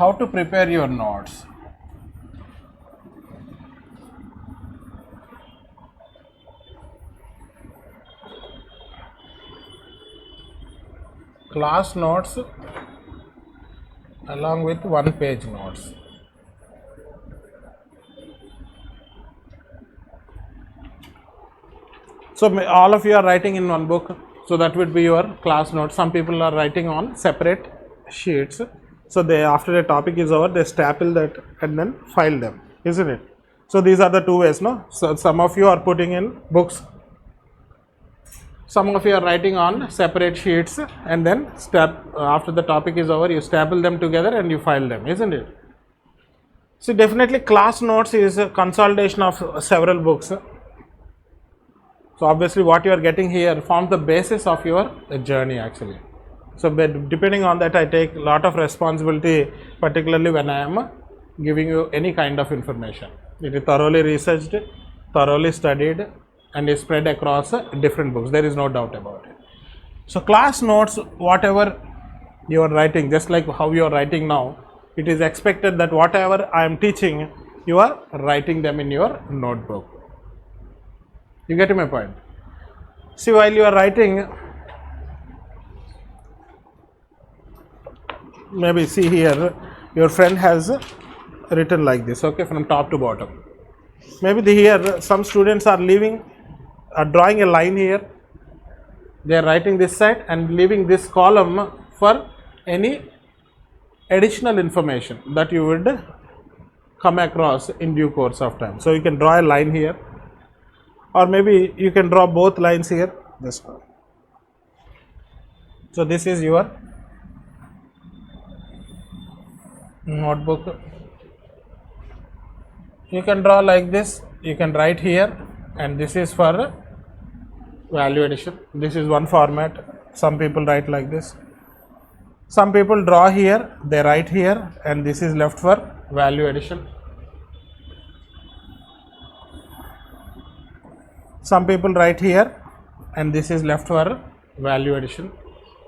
how to prepare your notes. Class notes along with one-page notes. So all of you are writing in one book, so that would be your class notes. Some people are writing on separate sheets, so they, after the topic is over, they staple that and then file them, isn't it? So these are the two ways, no? So some of you are putting in books, some of you are writing on separate sheets, and then after the topic is over, you staple them together and you file them, isn't it? So definitely class notes is a consolidation of several books. So obviously what you are getting here forms the basis of your journey actually. So depending on that, I take a lot of responsibility, particularly when I am giving you any kind of information. It is thoroughly researched, thoroughly studied, and is spread across different books. There is no doubt about it. So class notes, whatever you are writing, just like how you are writing now, it is expected that whatever I am teaching, you are writing them in your notebook. You get my point? See, while you are writing, maybe see here, your friend has written like this, okay, from top to bottom. Maybe here some students are drawing a line here, they are writing this side and leaving this column for any additional information that you would come across in due course of time. So you can draw a line here, or maybe you can draw both lines here, this one. So this is your notebook. You can draw like this, you can write here, and this is for value addition. This is one format. Some people write like this. Some people draw here, they write here, and this is left for value addition. Some people write here, and this is left for value addition.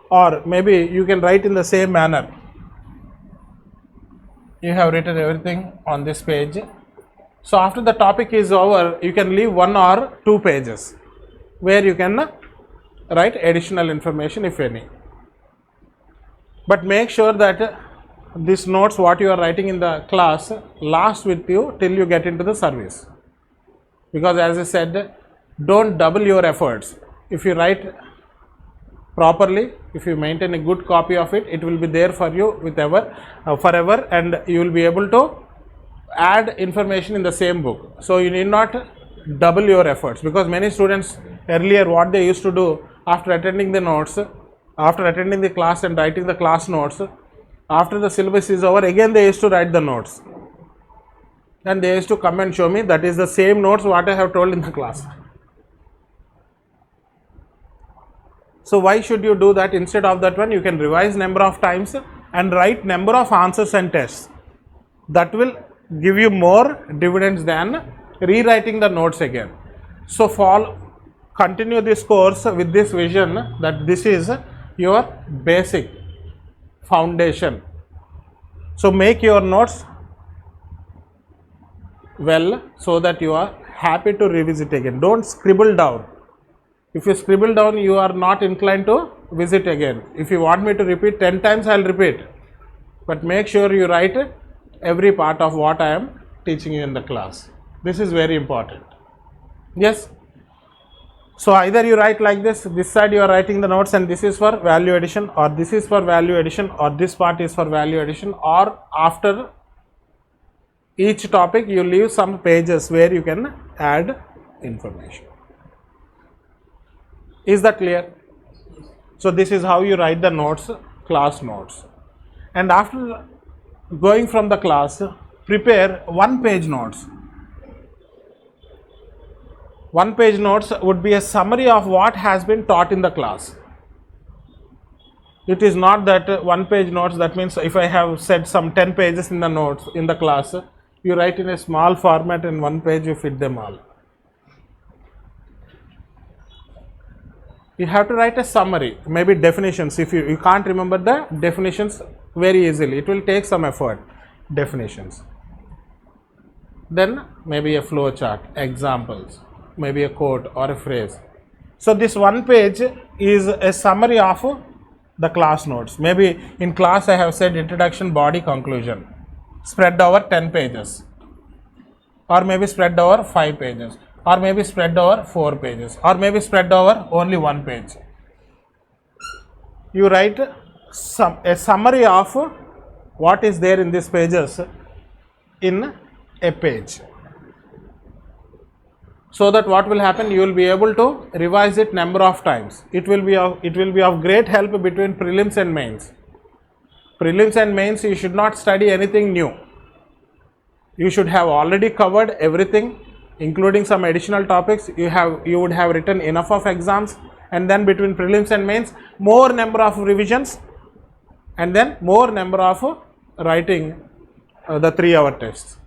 Or maybe you can write in the same manner. You have written everything on this page. So after the topic is over, you can leave 1 or 2 pages where you can write additional information, if any. But make sure that these notes, what you are writing in the class, lasts with you till you get into the service. Because as I said, don't double your efforts. If you write properly, if you maintain a good copy of it, it will be there for you forever, and you will be able to add information in the same book. So you need not double your efforts, because many students earlier, what they used to do after attending the notes, after attending the class and writing the class notes, after the syllabus is over, again they used to write the notes, and they used to come and show me that is the same notes what I have told in the class. So why should you do that? Instead of that one, you can revise number of times and write number of answers and tests. That will give you more dividends than rewriting the notes again. So continue this course with this vision that this is your basic foundation. So make your notes well, so that you are happy to revisit again. Don't scribble down. If you scribble down, you are not inclined to visit again. If you want me to repeat 10 times, I will repeat. But make sure you write every part of what I am teaching you in the class. This is very important. Yes. So either you write like this side you are writing the notes, and this is for value addition, or this is for value addition, or this part is for value addition, or after each topic you leave some pages where you can add information. Is that clear? So this is how you write the notes, class notes. And after going from the class, prepare 1-page notes. 1-page notes would be a summary of what has been taught in the class. It is not that 1-page notes, that means if I have said some 10 pages in the notes in the class, you write in a small format in 1 page, you fit them all. You have to write a summary, maybe definitions. If you can't remember the definitions, very easily. It will take some effort. Definitions. Then maybe a flow chart, examples, maybe a quote or a phrase. So this one page is a summary of the class notes. Maybe in class I have said introduction, body, conclusion, spread over 10 pages, or maybe spread over 5 pages, or maybe spread over 4 pages, or maybe spread over only 1 page. You write a summary of what is there in these pages in a page, so that what will happen, you will be able to revise it number of times. It will be of great help between prelims and mains. Prelims and mains, you should not study anything new. You should have already covered everything, including some additional topics. You would have written enough of exams, and then between prelims and mains, more number of revisions, and then more number of writing the 3-hour tests.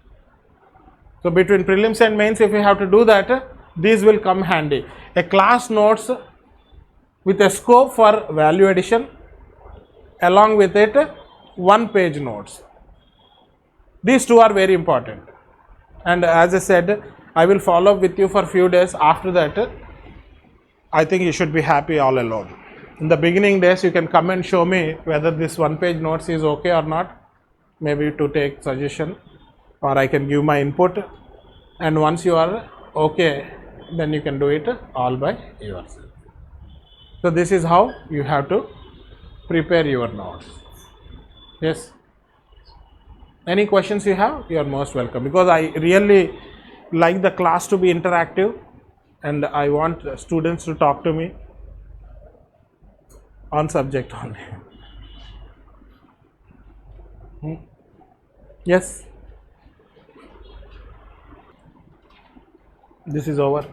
So between prelims and mains, if you have to do that, these will come handy. A class notes with a scope for value addition, along with it 1-page notes. These two are very important. And as I said, I will follow up with you for few days. After that, I think you should be happy all alone. In the beginning days, you can come and show me whether this 1-page notes is okay or not, maybe to take suggestion, or I can give my input, and once you are okay, then you can do it all by yourself. So this is how you have to prepare your notes. Yes? Any questions you have, you are most welcome, because I really like the class to be interactive, and I want students to talk to me on subject only. Yes? This is over.